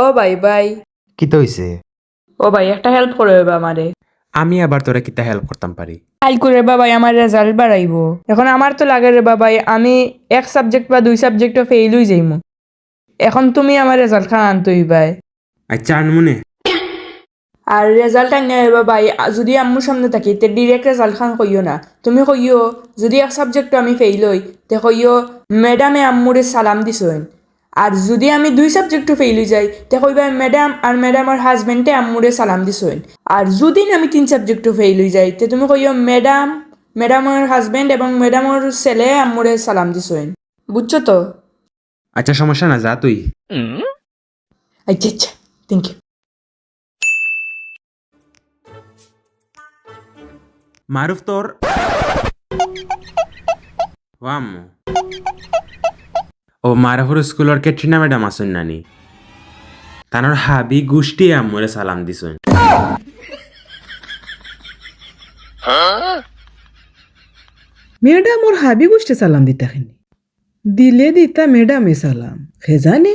ও ভাই ভাই কি তো হইছে? ও ভাই একটা হেল্প করে বা আমারে। আমি আবার তোরা কিতা হেল্প করতাম পারি? কাল করে বা ভাই আমার রেজাল্ট বাড়াইবো। এখন আমার তো লাগে রে বা ভাই আমি এক সাবজেক্ট বা দুই সাবজেক্টও ফেল হয়ে যাইমু। এখন তুমি আমার রেজাল্ট খান আনতই ভাই। আচ্ছা আনমুনে। আর রেজাল্ট আনি বা ভাই যদি আম্মুর সামনে থাকি তে ডিরেক্ট রেজাল্ট খান কইও না। তুমি কইও যদি এক সাবজেক্ট আমি ফেল হই তে কইও ম্যাডামে আম্মুরে সালাম দিছেন। আর যদি আমি দুই সাবজেক্টও ফেল হয়ে যাই তে কইবা ম্যাডাম আর ম্যাডামার হাজবেন্ডে আম্মুরে সালাম দিছেন। আর যদি আমি তিন সাবজেক্টও ফেল হয়ে যাই তে তুমি কইও ম্যাডামের হাজবেন্ড এবং ম্যাডামের ছেলে আম্মুরে সালাম দিছেন। বুঝছো তো? আচ্ছা সমস্যা না, যা তুই। আচ্ছা আচ্ছা, থ্যাংক ইউ। মারুফ তোর ওয়াম ও মারুফর স্কুলের ক্যাটরিনা ম্যাডাম আসুন নানি, তানোর হাবি গুষ্টি আম্মুরে সালাম দিছুন। ম্যাডাম ওর হাবি গোষ্ঠী সালাম দিতাখিনি দিলে দিতা ম্যাডামে সালাম খেজানে